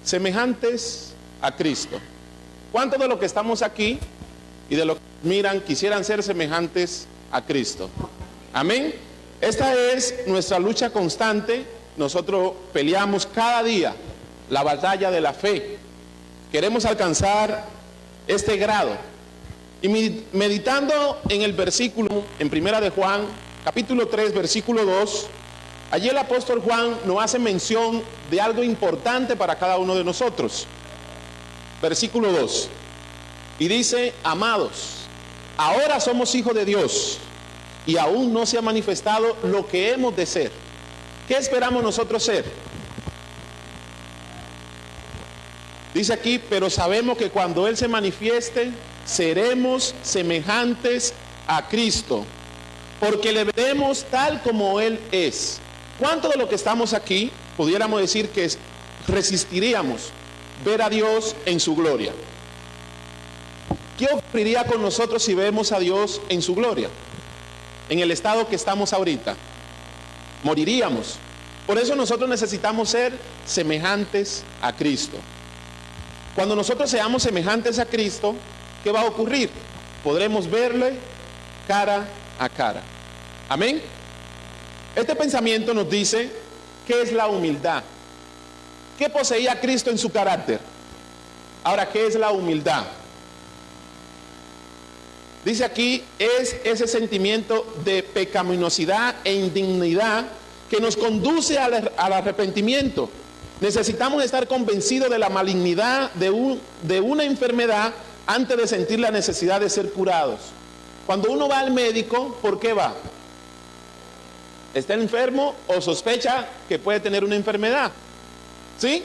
semejantes a Cristo. ¿Cuántos de los que estamos aquí y de los que miran quisieran ser semejantes a Cristo? Amén. Esta es nuestra lucha constante. Nosotros peleamos cada día la batalla de la fe. Queremos alcanzar este grado. Y meditando en el versículo, en Primera de Juan, capítulo 3, versículo 2, allí el apóstol Juan nos hace mención de algo importante para cada uno de nosotros. Versículo 2. Y dice: amados, ahora somos hijos de Dios, y aún no se ha manifestado lo que hemos de ser. ¿Qué esperamos nosotros ser? Dice aquí: pero sabemos que cuando Él se manifieste, seremos semejantes a Cristo, porque le veremos tal como Él es. ¿Cuántos de los que estamos aquí pudiéramos decir que resistiríamos ver a Dios en su gloria? ¿Qué ocurriría con nosotros si vemos a Dios en su gloria? En el estado que estamos ahorita, moriríamos. Por eso nosotros necesitamos ser semejantes a Cristo. Cuando nosotros seamos semejantes a Cristo, ¿qué va a ocurrir? Podremos verle cara a cara. Amén. Este pensamiento nos dice qué es la humildad. ¿Qué poseía Cristo en su carácter? Ahora, ¿qué es la humildad? Dice aquí, es ese sentimiento de pecaminosidad e indignidad que nos conduce al arrepentimiento. Necesitamos estar convencidos de la malignidad de una enfermedad antes de sentir la necesidad de ser curados. Cuando uno va al médico, ¿por qué va? ¿Está enfermo o sospecha que puede tener una enfermedad? ¿Sí?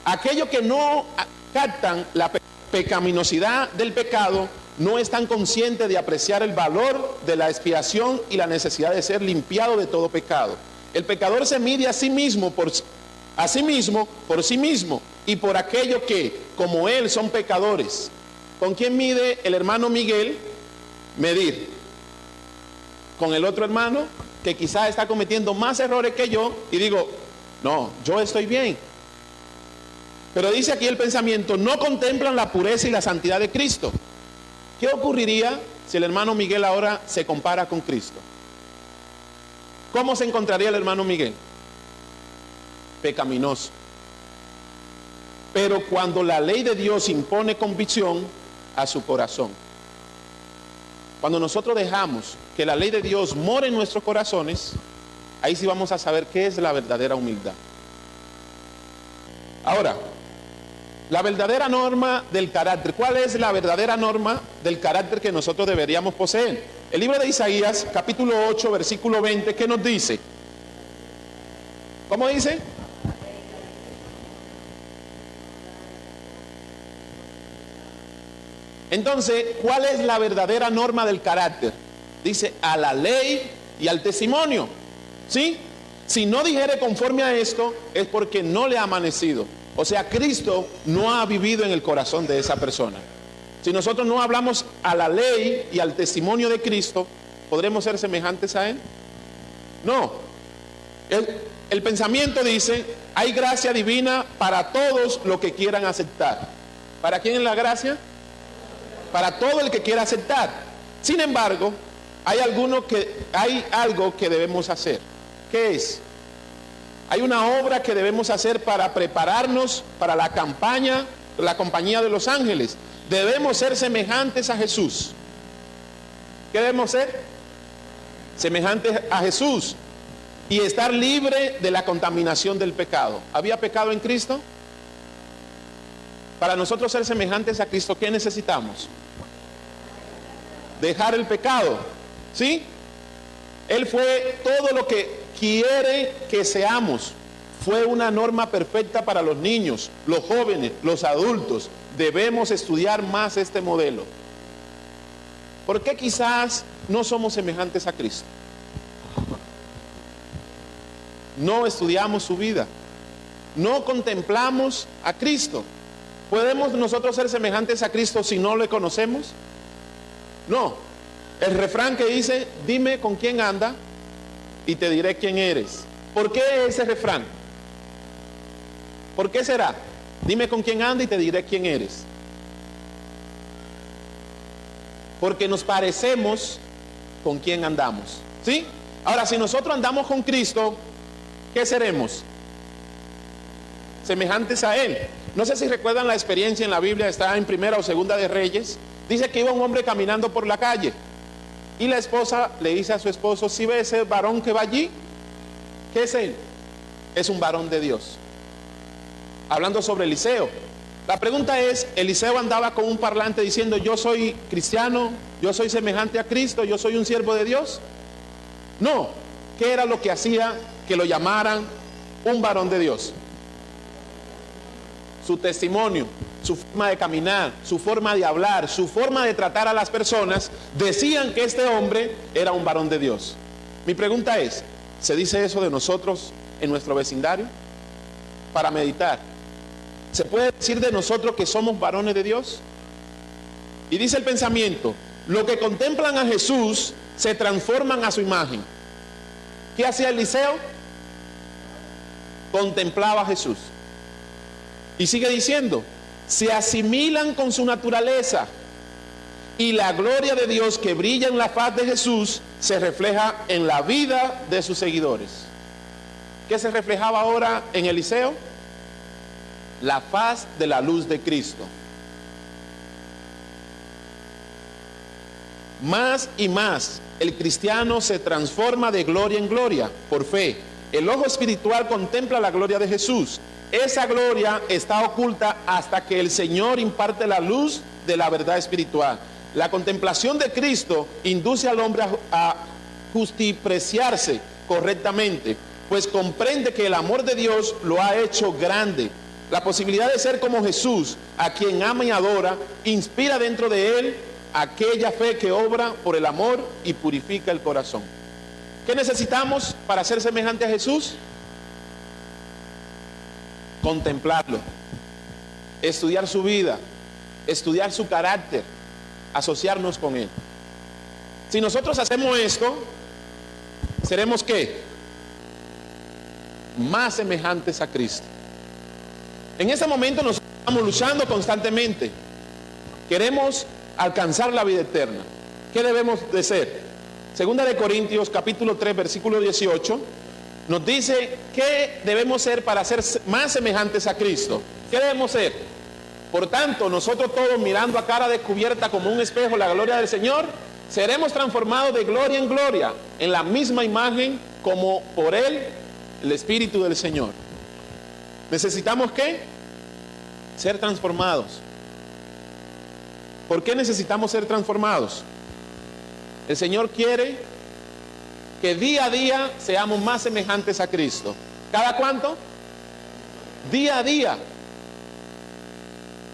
Aquellos que no captan la pecaminosidad del pecado no están conscientes de apreciar el valor de la expiación y la necesidad de ser limpiado de todo pecado. El pecador se mide a sí mismo por sí mismo y por aquellos que, como él, son pecadores. ¿Con quién mide el hermano Miguel? Medir. Con el otro hermano que quizás está cometiendo más errores que yo y digo, no, yo estoy bien. Pero dice aquí el pensamiento, no contemplan la pureza y la santidad de Cristo. ¿Qué ocurriría si el hermano Miguel ahora se compara con Cristo? ¿Cómo se encontraría el hermano Miguel? Pecaminoso. Pero cuando la ley de Dios impone convicción a su corazón, cuando nosotros dejamos que la ley de Dios more en nuestros corazones, ahí sí vamos a saber qué es la verdadera humildad. Ahora, la verdadera norma del carácter. ¿Cuál es la verdadera norma del carácter que nosotros deberíamos poseer? El libro de Isaías, capítulo 8, versículo 20, ¿qué nos dice? ¿Cómo dice? Entonces, ¿cuál es la verdadera norma del carácter? Dice, a la ley y al testimonio. ¿Sí? Si no dijere conforme a esto, es porque no le ha amanecido. O sea, Cristo no ha vivido en el corazón de esa persona. Si nosotros no hablamos a la ley y al testimonio de Cristo, ¿podremos ser semejantes a Él? No. El pensamiento dice, hay gracia divina para todos los que quieran aceptar. ¿Para quién es la gracia? Para todo el que quiera aceptar. Sin embargo, hay algo que debemos hacer. ¿Qué es? Hay una obra que debemos hacer para prepararnos para la campaña, la compañía de los ángeles. Debemos ser semejantes a Jesús. ¿Qué debemos ser? Semejantes a Jesús. Y estar libre de la contaminación del pecado. ¿Había pecado en Cristo? Para nosotros ser semejantes a Cristo, ¿qué necesitamos? Dejar el pecado. ¿Sí? Él fue todo lo que quiere que seamos. Fue una norma perfecta para los niños, los jóvenes, los adultos. Debemos estudiar más este modelo. ¿Por qué quizás no somos semejantes a Cristo? No estudiamos su vida. No contemplamos a Cristo. ¿Podemos nosotros ser semejantes a Cristo si no le conocemos? No. El refrán que dice, dime con quién anda y te diré quién eres. ¿Por qué ese refrán? ¿Por qué será? Dime con quién anda y te diré quién eres. Porque nos parecemos con quién andamos, ¿sí? Ahora, si nosotros andamos con Cristo, ¿qué seremos? Semejantes a Él. No sé si recuerdan la experiencia en la Biblia, está en Primera o Segunda de Reyes. Dice que iba un hombre caminando por la calle y la esposa le dice a su esposo: ¿sí ve ese varón que va allí? ¿Qué es él? Es un varón de Dios. Hablando sobre Eliseo. La pregunta es, ¿Eliseo andaba con un parlante diciendo: yo soy cristiano, yo soy semejante a Cristo, yo soy un siervo de Dios? No. ¿Qué era lo que hacía que lo llamaran un varón de Dios? Su testimonio, su forma de caminar, su forma de hablar, su forma de tratar a las personas, decían que este hombre era un varón de Dios. Mi pregunta es, ¿se dice eso de nosotros en nuestro vecindario? Para meditar. ¿Se puede decir de nosotros que somos varones de Dios? Y dice el pensamiento: los que contemplan a Jesús se transforman a su imagen. ¿Qué hacía Eliseo? Contemplaba a Jesús. Y sigue diciendo: se asimilan con su naturaleza, y la gloria de Dios que brilla en la faz de Jesús se refleja en la vida de sus seguidores. ¿Qué se reflejaba ahora en Eliseo? La faz de la luz de Cristo. Más y más el cristiano se transforma de gloria en gloria por fe. El ojo espiritual contempla la gloria de Jesús. Esa gloria está oculta hasta que el Señor imparte la luz de la verdad espiritual. La contemplación de Cristo induce al hombre a justipreciarse correctamente, pues comprende que el amor de Dios lo ha hecho grande. La posibilidad de ser como Jesús, a quien ama y adora, inspira dentro de él aquella fe que obra por el amor y purifica el corazón. ¿Qué necesitamos para ser semejante a Jesús? Contemplarlo, estudiar su vida, estudiar su carácter, asociarnos con él. Si nosotros hacemos esto, ¿seremos qué? Más semejantes a Cristo. En este momento nos estamos luchando constantemente. Queremos alcanzar la vida eterna. ¿Qué debemos de ser? Segunda de Corintios capítulo 3 versículo 18 nos dice qué debemos ser para ser más semejantes a Cristo. ¿Qué debemos ser? Por tanto, nosotros todos, mirando a cara descubierta como un espejo la gloria del Señor, seremos transformados de gloria en gloria en la misma imagen como por Él, el Espíritu del Señor. ¿Necesitamos qué? Ser transformados. ¿Por qué necesitamos ser transformados? El Señor quiere que día a día seamos más semejantes a Cristo. ¿Cada cuánto? Día a día.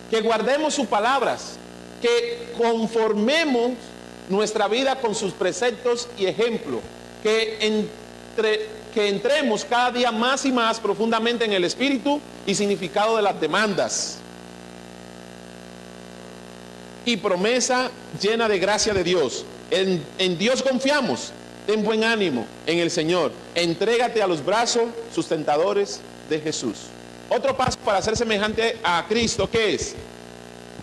Que guardemos sus palabras, que conformemos nuestra vida con sus preceptos y ejemplos, que entremos cada día más y más profundamente en el espíritu y significado de las demandas y promesa llena de gracia de Dios. En Dios confiamos. Ten buen ánimo en el Señor. Entrégate a los brazos sustentadores de Jesús. Otro paso para ser semejante a Cristo, ¿qué es?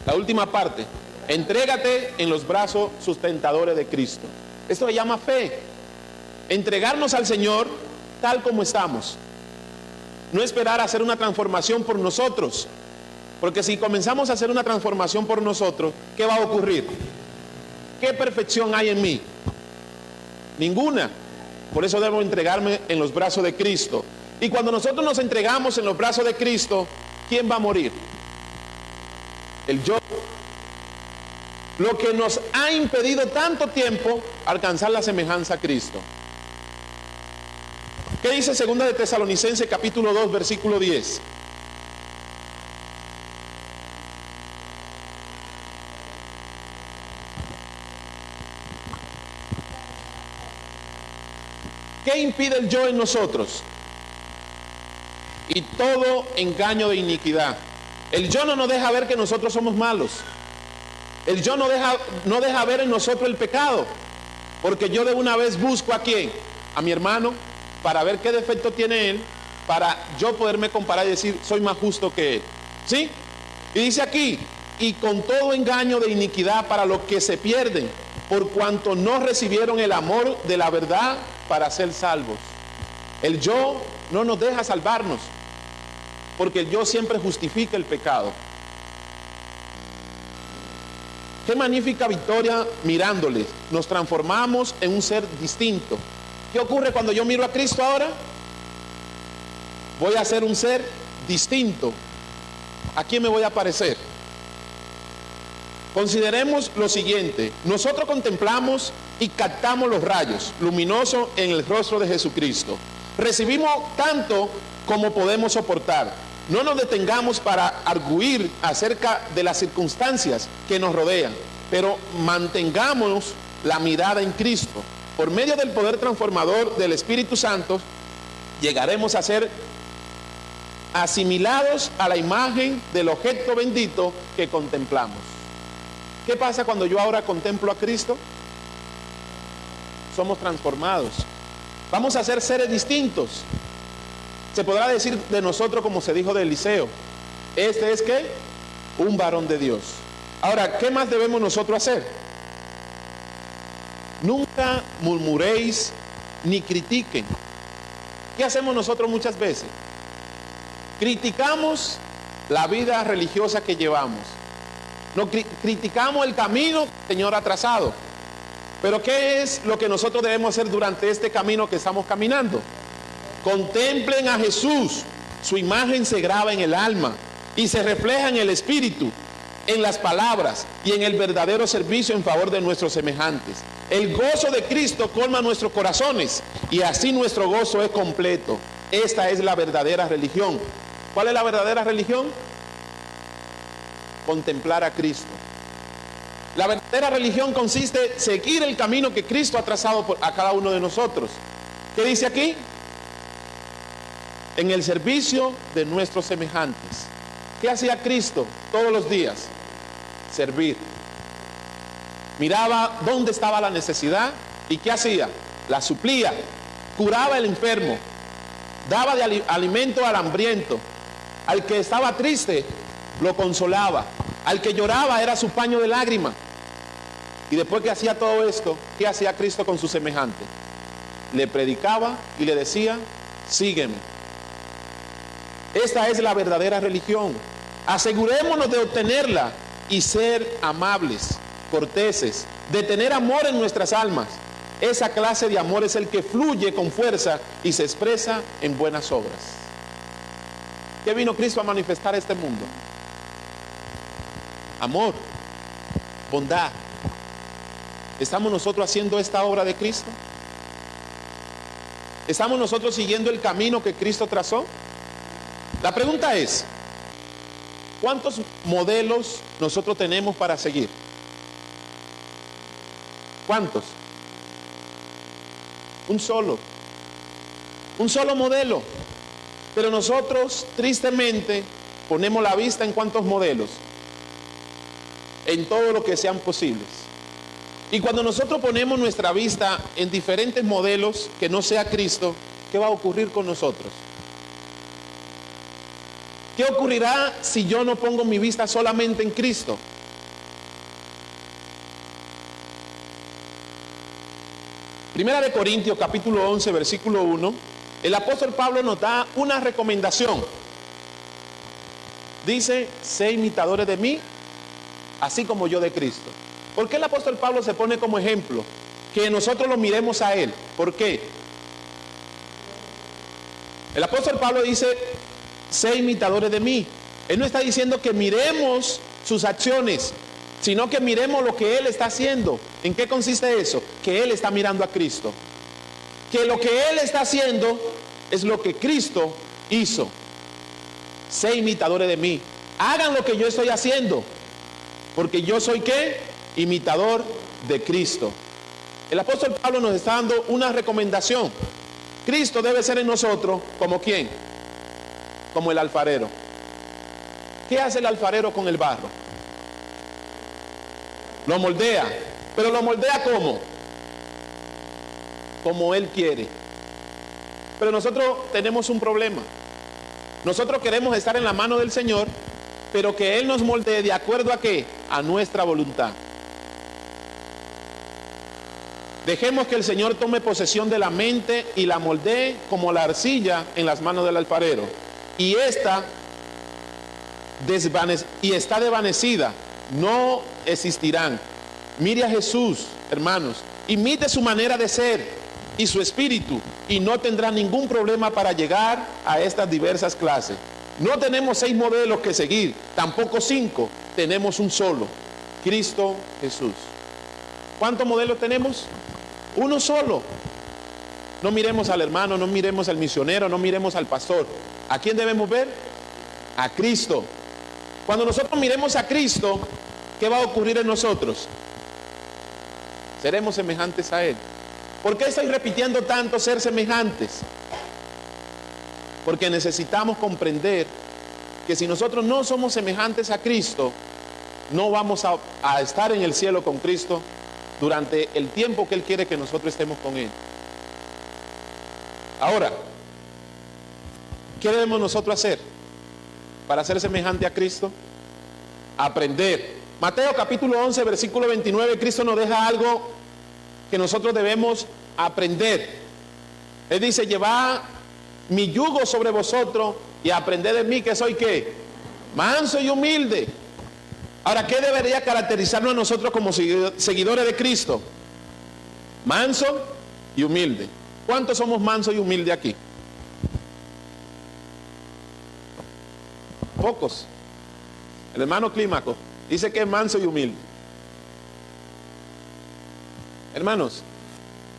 La última parte. Entrégate en los brazos sustentadores de Cristo. Esto se llama fe. Entregarnos al Señor tal como estamos. No esperar a hacer una transformación por nosotros. Porque si comenzamos a hacer una transformación por nosotros, ¿qué va a ocurrir? ¿Qué perfección hay en mí? Ninguna. Por eso debo entregarme en los brazos de Cristo. Y cuando nosotros nos entregamos en los brazos de Cristo, ¿quién va a morir? El yo. Lo que nos ha impedido tanto tiempo alcanzar la semejanza a Cristo. ¿Qué dice Segunda de Tesalonicenses capítulo 2 versículo 10? ¿Qué impide el yo en nosotros? Y todo engaño de iniquidad. El yo no nos deja ver que nosotros somos malos. El yo no deja ver en nosotros el pecado. Porque yo de una vez busco a quién, a mi hermano, para ver qué defecto tiene él, para yo poderme comparar y decir, soy más justo que él, ¿Sí? Y dice aquí, y con todo engaño de iniquidad para los que se pierden, por cuanto no recibieron el amor de la verdad para ser salvos. El yo no nos deja salvarnos, porque el yo siempre justifica el pecado. Qué magnífica victoria mirándoles. Nos transformamos en un ser distinto. ¿Qué ocurre cuando yo miro a Cristo ahora? Voy a ser un ser distinto. ¿A quién me voy a parecer? Consideremos lo siguiente. Nosotros contemplamos y captamos los rayos luminosos en el rostro de Jesucristo. Recibimos tanto como podemos soportar. No nos detengamos para arguir acerca de las circunstancias que nos rodean, pero mantengamos la mirada en Cristo. Por medio del poder transformador del Espíritu Santo, llegaremos a ser asimilados a la imagen del objeto bendito que contemplamos. ¿Qué pasa cuando yo ahora contemplo a Cristo? Somos transformados. Vamos a ser seres distintos. Se podrá decir de nosotros como se dijo de Eliseo, este es ¿qué? Un varón de Dios. Ahora, ¿qué más debemos nosotros hacer? Nunca murmuréis ni critiquen. ¿Qué hacemos nosotros muchas veces? Criticamos la vida religiosa que llevamos. No criticamos el camino que el Señor ha trazado. Pero ¿qué es lo que nosotros debemos hacer durante este camino que estamos caminando? Contemplen a Jesús. Su imagen se graba en el alma y se refleja en el espíritu, en las palabras y en el verdadero servicio en favor de nuestros semejantes. El gozo de Cristo colma nuestros corazones y así nuestro gozo es completo. Esta es la verdadera religión. ¿Cuál es la verdadera religión? Contemplar a Cristo. La verdadera religión consiste en seguir el camino que Cristo ha trazado a cada uno de nosotros. ¿Qué dice aquí? En el servicio de nuestros semejantes. ¿Qué hacía Cristo todos los días? Servir. Miraba dónde estaba la necesidad y ¿qué hacía? La suplía. Curaba al enfermo. Daba de alimento al hambriento. Al que estaba triste, lo consolaba. Al que lloraba era su paño de lágrimas. Y después que hacía todo esto, ¿qué hacía Cristo con su semejante? Le predicaba y le decía, sígueme. Esta es la verdadera religión. Asegurémonos de obtenerla y ser amables, corteses, de tener amor en nuestras almas. Esa clase de amor es el que fluye con fuerza y se expresa en buenas obras. ¿Qué vino Cristo a manifestar a este mundo? Amor, bondad. ¿Estamos nosotros haciendo esta obra de Cristo? ¿Estamos nosotros siguiendo el camino que Cristo trazó? La pregunta es, ¿cuántos modelos nosotros tenemos para seguir? ¿Cuántos? Un solo modelo. Pero nosotros tristemente ponemos la vista en cuántos modelos, en todo lo que sean posibles. Y cuando nosotros ponemos nuestra vista en diferentes modelos que no sea Cristo, ¿qué va a ocurrir con nosotros? ¿Qué ocurrirá si yo no pongo mi vista solamente en Cristo? Primera de Corintios capítulo 11 versículo 1, el apóstol Pablo nos da una recomendación. Dice, sé imitadores de mí, así como yo de Cristo. ¿Por qué el apóstol Pablo se pone como ejemplo? Que nosotros lo miremos a él. ¿Por qué? El apóstol Pablo dice, sé imitadores de mí. Él no está diciendo que miremos sus acciones, sino que miremos lo que él está haciendo. ¿En qué consiste eso? Que él está mirando a Cristo. Que lo que él está haciendo es lo que Cristo hizo. Sé imitadores de mí. Hagan lo que yo estoy haciendo. Porque yo soy ¿qué? Imitador de Cristo. El apóstol Pablo nos está dando una recomendación. Cristo debe ser en nosotros como ¿quién? Como el alfarero. ¿Qué hace el alfarero con el barro? Lo moldea. Pero lo moldea ¿cómo? Como él quiere. Pero nosotros tenemos un problema. Nosotros queremos estar en la mano del Señor pero que Él nos moldee de acuerdo a ¿qué? A nuestra voluntad. Dejemos que el Señor tome posesión de la mente y la moldee como la arcilla en las manos del alfarero. Y está desvanecida, no existirán. Mire a Jesús, hermanos, imite su manera de ser y su espíritu y no tendrá ningún problema para llegar a estas diversas clases. No tenemos 6 modelos que seguir, tampoco 5, tenemos un solo, Cristo Jesús. ¿Cuántos modelos tenemos? Uno solo. No miremos al hermano, no miremos al misionero, no miremos al pastor. ¿A quién debemos ver? A Cristo. Cuando nosotros miremos a Cristo, ¿qué va a ocurrir en nosotros? Seremos semejantes a Él. ¿Por qué estoy repitiendo tanto ser semejantes? Porque necesitamos comprender que si nosotros no somos semejantes a Cristo, no vamos a estar en el cielo con Cristo durante el tiempo que Él quiere que nosotros estemos con Él. Ahora, ¿qué debemos nosotros hacer para ser semejante a Cristo? Aprender. Mateo capítulo 11, versículo 29, Cristo nos deja algo que nosotros debemos aprender. Él dice, llevad mi yugo sobre vosotros y aprended de mí, que soy ¿qué? Manso y humilde. Ahora, ¿qué debería caracterizarnos a nosotros como seguidores de Cristo? Manso y humilde. ¿Cuántos somos mansos y humildes aquí? Pocos. El hermano Clímaco dice que es manso y humilde. Hermanos,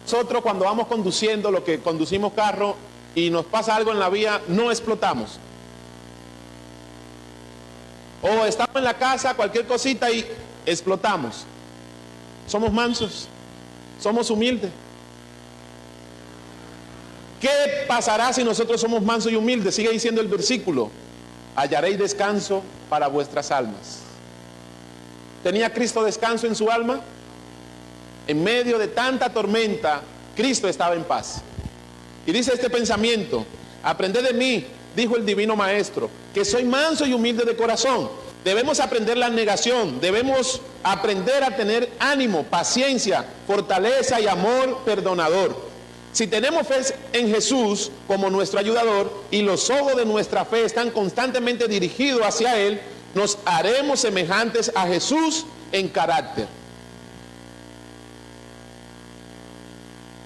nosotros cuando vamos conduciendo, lo que conducimos carro y nos pasa algo en la vía, no explotamos. O estamos en la casa, cualquier cosita y explotamos. Somos mansos, somos humildes. ¿Qué pasará si nosotros somos mansos y humildes? Sigue diciendo el versículo, hallaréis descanso para vuestras almas. ¿Tenía Cristo descanso en su alma? En medio de tanta tormenta, Cristo estaba en paz. Y dice este pensamiento, aprended de mí, dijo el divino maestro, que soy manso y humilde de corazón. Debemos aprender la negación, debemos aprender a tener ánimo, paciencia, fortaleza y amor perdonador. Si tenemos fe en Jesús como nuestro ayudador y los ojos de nuestra fe están constantemente dirigidos hacia Él, nos haremos semejantes a Jesús en carácter.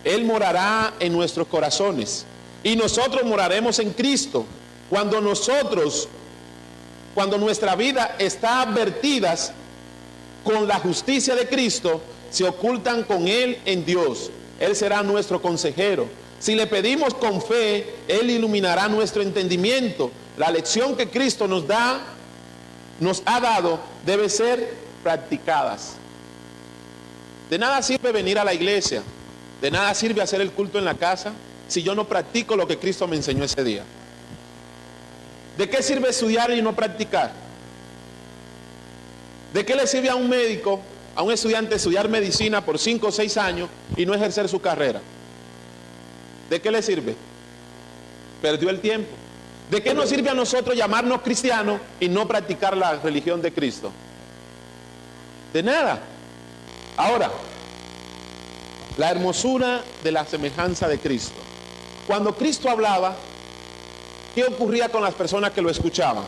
Él morará en nuestros corazones y nosotros moraremos en Cristo. Cuando nuestra vida está advertida con la justicia de Cristo, se ocultan con Él en Dios. Él será nuestro consejero. Si le pedimos con fe, Él iluminará nuestro entendimiento. La lección que Cristo nos ha dado, debe ser practicadas. De nada sirve venir a la iglesia, de nada sirve hacer el culto en la casa, si yo no practico lo que Cristo me enseñó ese día. ¿De qué sirve estudiar y no practicar? ¿De qué le sirve a un médico, a un estudiante estudiar medicina por 5 o 6 años y no ejercer su carrera? ¿De qué le sirve? Perdió el tiempo. ¿De qué nos sirve a nosotros llamarnos cristianos y no practicar la religión de Cristo? De nada. Ahora, la hermosura de la semejanza de Cristo. Cuando Cristo hablaba, ¿qué ocurría con las personas que lo escuchaban?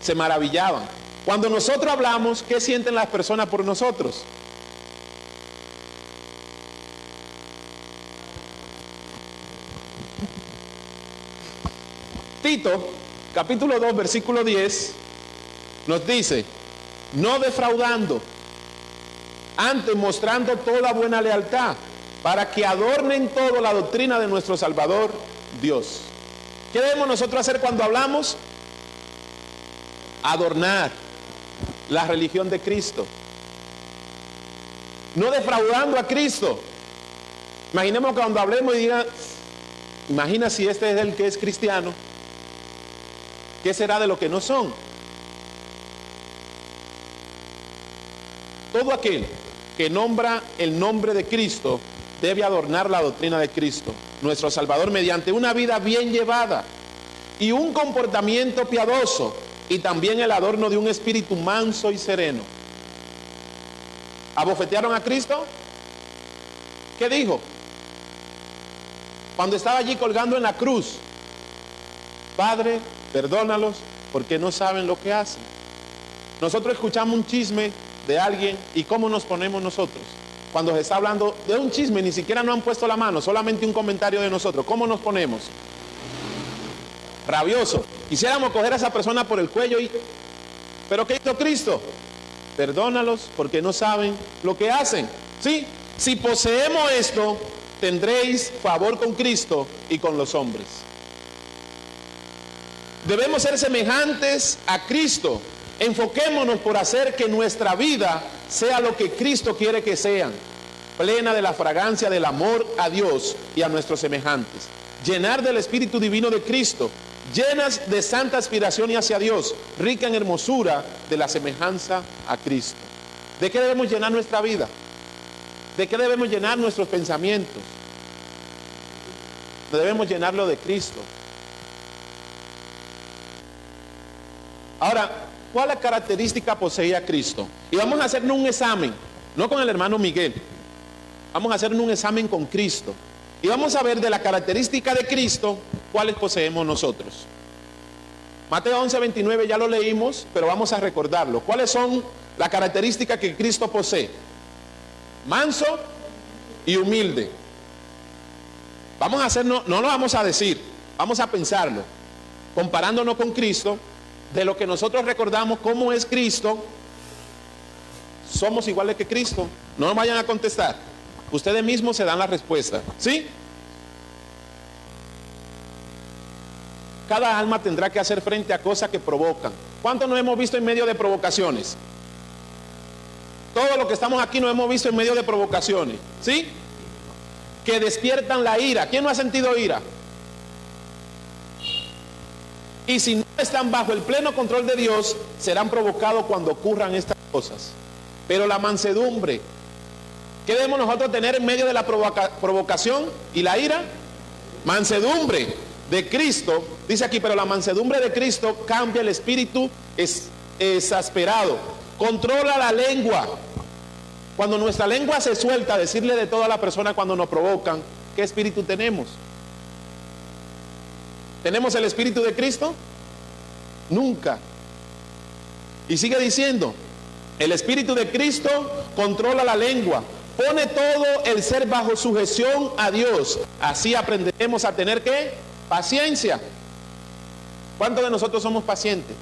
Se maravillaban. Cuando nosotros hablamos, ¿qué sienten las personas por nosotros? Tito, capítulo 2, versículo 10, nos dice, no defraudando, antes mostrando toda buena lealtad, para que adornen todo la doctrina de nuestro Salvador Dios. ¿Qué debemos nosotros hacer cuando hablamos? Adornar la religión de Cristo. No defraudando a Cristo. Imaginemos que cuando hablemos y digan, imagina si este es el que es cristiano, ¿qué será de lo que no son? Todo aquel que nombra el nombre de Cristo debe adornar la doctrina de Cristo, nuestro Salvador, mediante una vida bien llevada, y un comportamiento piadoso, y también el adorno de un espíritu manso y sereno. ¿Abofetearon a Cristo? ¿Qué dijo? Cuando estaba allí colgando en la cruz: Padre, perdónalos porque no saben lo que hacen. Nosotros escuchamos un chisme de alguien y ¿cómo nos ponemos nosotros? Cuando se está hablando de un chisme, ni siquiera nos han puesto la mano, solamente un comentario de nosotros. ¿Cómo nos ponemos? Rabioso. Quisiéramos coger a esa persona por el cuello y... ¿Pero qué hizo Cristo? Perdónalos porque no saben lo que hacen. ¿Sí? Si poseemos esto, tendréis favor con Cristo y con los hombres. Debemos ser semejantes a Cristo. Enfoquémonos por hacer que nuestra vida sea lo que Cristo quiere que sean, plena de la fragancia del amor a Dios y a nuestros semejantes. Llenar del Espíritu Divino de Cristo, llenas de santa aspiración y hacia Dios, rica en hermosura de la semejanza a Cristo. ¿De qué debemos llenar nuestra vida? ¿De qué debemos llenar nuestros pensamientos? Debemos llenarlo de Cristo. Ahora, ¿cuál característica poseía Cristo? Y vamos a hacernos un examen, no con el hermano Miguel. Vamos a hacernos un examen con Cristo. Y vamos a ver de la característica de Cristo, cuáles poseemos nosotros. Mateo 11:29 ya lo leímos, pero vamos a recordarlo. ¿Cuáles son las características que Cristo posee? Manso y humilde. Vamos a hacernos, no lo vamos a decir, vamos a pensarlo. Comparándonos con Cristo, de lo que nosotros recordamos cómo es Cristo, somos iguales que Cristo. No nos vayan a contestar. Ustedes mismos se dan la respuesta. ¿Sí? Cada alma tendrá que hacer frente a cosas que provocan. ¿Cuántos nos hemos visto en medio de provocaciones? Todos los que estamos aquí nos hemos visto en medio de provocaciones. ¿Sí? Que despiertan la ira. ¿Quién no ha sentido ira? Y si no están bajo el pleno control de Dios, serán provocados cuando ocurran estas cosas. Pero la mansedumbre, ¿qué debemos nosotros tener en medio de la provocación y la ira? Mansedumbre de Cristo. Dice aquí, pero la mansedumbre de Cristo cambia el espíritu exasperado. Controla la lengua. Cuando nuestra lengua se suelta a decirle de toda la persona cuando nos provocan, ¿qué espíritu tenemos? ¿Tenemos el Espíritu de Cristo? Nunca. Y sigue diciendo, el Espíritu de Cristo controla la lengua, pone todo el ser bajo sujeción a Dios. Así aprenderemos a tener ¿qué? Paciencia. ¿Cuántos de nosotros somos pacientes?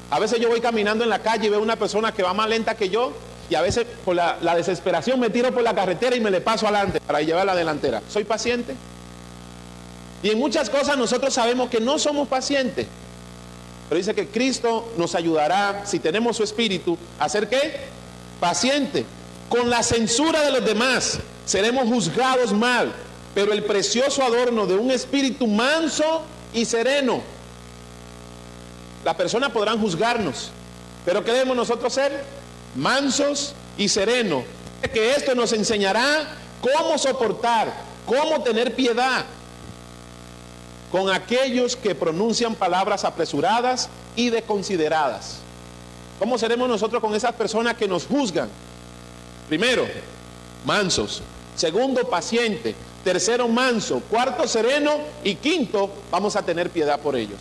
A veces yo voy caminando en la calle y veo una persona que va más lenta que yo, y a veces por la desesperación me tiro por la carretera y me le paso adelante para llevar la delantera. ¿Soy paciente? Y en muchas cosas nosotros sabemos que no somos pacientes. Pero dice que Cristo nos ayudará, si tenemos su espíritu, a ser ¿qué? Paciente. Con la censura de los demás seremos juzgados mal, pero el precioso adorno de un espíritu manso y sereno. Las personas podrán juzgarnos, pero ¿qué debemos nosotros ser? Mansos y serenos. Que esto nos enseñará cómo soportar, cómo tener piedad con aquellos que pronuncian palabras apresuradas y desconsideradas. ¿Cómo seremos nosotros con esas personas que nos juzgan? Primero, mansos. Segundo, paciente. Tercero, manso. Cuarto, sereno. Y quinto, vamos a tener piedad por ellos.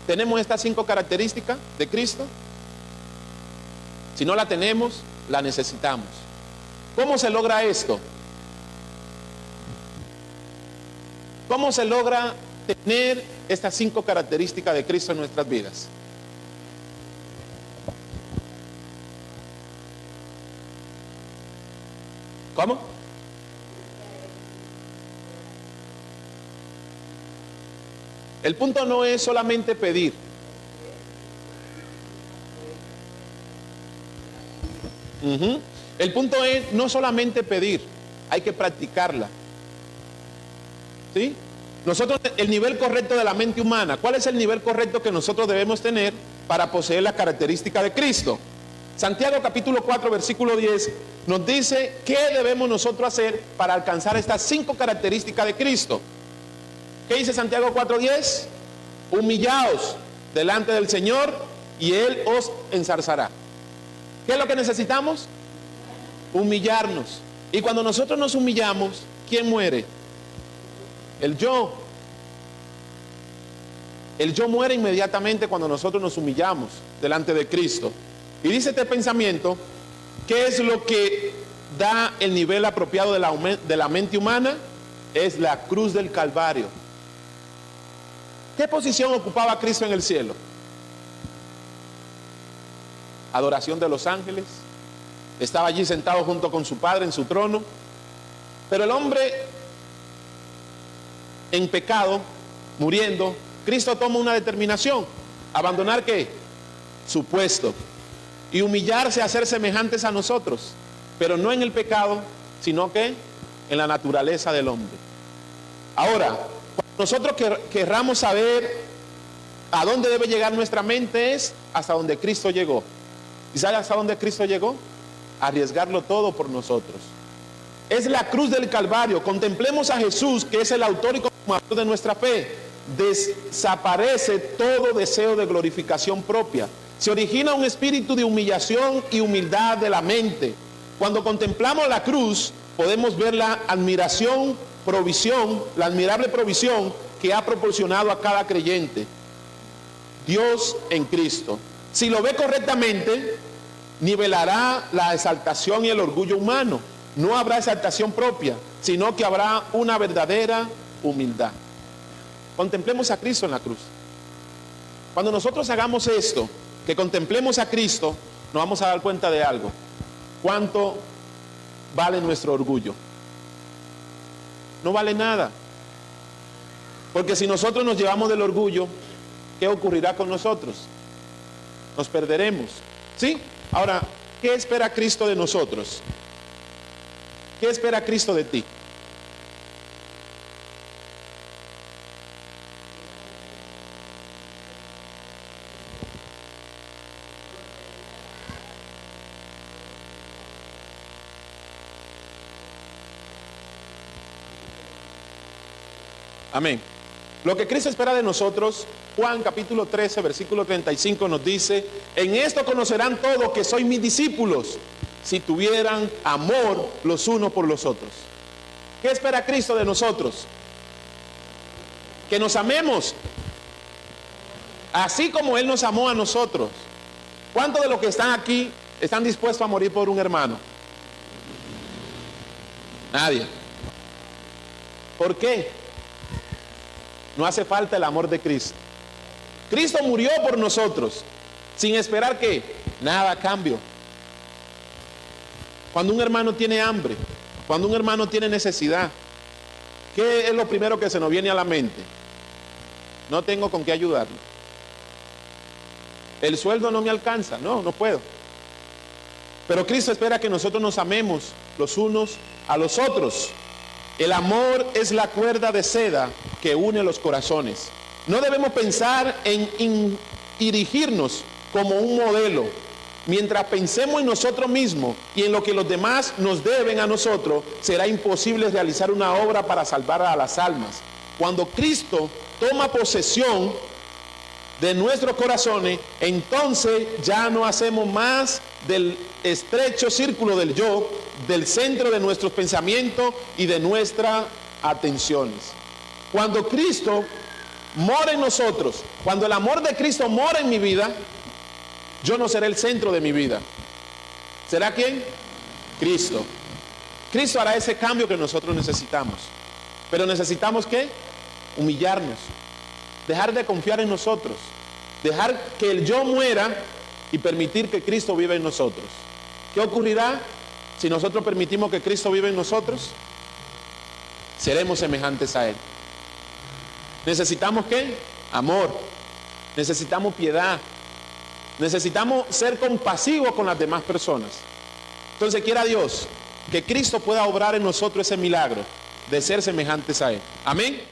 ¿Tenemos estas 5 características de Cristo? Si no la tenemos, la necesitamos. ¿Cómo se logra esto? ¿Cómo se logra tener estas 5 características de Cristo en nuestras vidas? ¿Cómo? El punto no es solamente pedir. El punto es no solamente pedir, hay que practicarla. ¿Sí? Nosotros, el nivel correcto de la mente humana, ¿cuál es el nivel correcto que nosotros debemos tener para poseer las características de Cristo? Santiago capítulo 4 versículo 10 nos dice qué debemos nosotros hacer para alcanzar estas 5 características de Cristo. ¿Qué dice Santiago 4:10? Humillaos delante del Señor y Él os ensalzará. ¿Qué es lo que necesitamos? Humillarnos. Y cuando nosotros nos humillamos, ¿quién muere? El yo. El yo muere inmediatamente cuando nosotros nos humillamos delante de Cristo. Y dice este pensamiento, ¿qué es lo que da el nivel apropiado de la mente humana? Es la cruz del Calvario. ¿Qué posición ocupaba Cristo en el cielo? Adoración de los ángeles. Estaba allí sentado junto con su Padre en su trono. Pero el hombre en pecado, muriendo, Cristo toma una determinación. ¿Abandonar qué? Su puesto. Y humillarse a ser semejantes a nosotros. Pero no en el pecado, sino que en la naturaleza del hombre. Ahora, cuando nosotros querramos saber a dónde debe llegar nuestra mente, es hasta donde Cristo llegó. ¿Y sabe hasta dónde Cristo llegó? Arriesgarlo todo por nosotros. Es la cruz del Calvario. Contemplemos a Jesús, que es el autor y consumador de nuestra fe. Desaparece todo deseo de glorificación propia. Se origina un espíritu de humillación y humildad de la mente. Cuando contemplamos la cruz, podemos ver la admirable provisión que ha proporcionado a cada creyente. Dios en Cristo. Si lo ve correctamente, nivelará la exaltación y el orgullo humano. No habrá exaltación propia, sino que habrá una verdadera humildad. Contemplemos a Cristo en la cruz. Cuando nosotros hagamos esto, que contemplemos a Cristo, nos vamos a dar cuenta de algo. ¿Cuánto vale nuestro orgullo? No vale nada. Porque si nosotros nos llevamos del orgullo, ¿qué ocurrirá con nosotros? Nos perderemos. ¿Sí? Ahora, ¿qué espera Cristo de nosotros? ¿Qué espera Cristo de ti? Amén. Lo que Cristo espera de nosotros, Juan capítulo 13, versículo 35 nos dice: en esto conocerán todos que sois mis discípulos, si tuvieran amor los unos por los otros. ¿Qué espera Cristo de nosotros? Que nos amemos, así como Él nos amó a nosotros. ¿Cuántos de los que están aquí están dispuestos a morir por un hermano? Nadie. ¿Por qué? No hace falta el amor de Cristo. Cristo murió por nosotros, sin esperar que nada a cambio. Cuando un hermano tiene hambre, cuando un hermano tiene necesidad, ¿qué es lo primero que se nos viene a la mente? No tengo con qué ayudarlo. El sueldo no me alcanza, no puedo. Pero Cristo espera que nosotros nos amemos los unos a los otros. El amor es la cuerda de seda que une los corazones. No debemos pensar en dirigirnos como un modelo. Mientras pensemos en nosotros mismos y en lo que los demás nos deben a nosotros, será imposible realizar una obra para salvar a las almas. Cuando Cristo toma posesión de nuestros corazones, entonces ya no hacemos más del estrecho círculo del yo, del centro de nuestros pensamientos y de nuestras atenciones. Cuando Cristo mora en nosotros, cuando el amor de Cristo mora en mi vida, yo no seré el centro de mi vida. ¿Será quién? Cristo. Cristo hará ese cambio que nosotros necesitamos. Pero necesitamos ¿qué? Humillarnos. Dejar de confiar en nosotros. Dejar que el yo muera y permitir que Cristo viva en nosotros. ¿Qué ocurrirá si nosotros permitimos que Cristo viva en nosotros? Seremos semejantes a Él. ¿Necesitamos qué? Amor. Necesitamos piedad. Necesitamos ser compasivos con las demás personas. Entonces quiera Dios que Cristo pueda obrar en nosotros ese milagro de ser semejantes a Él. Amén.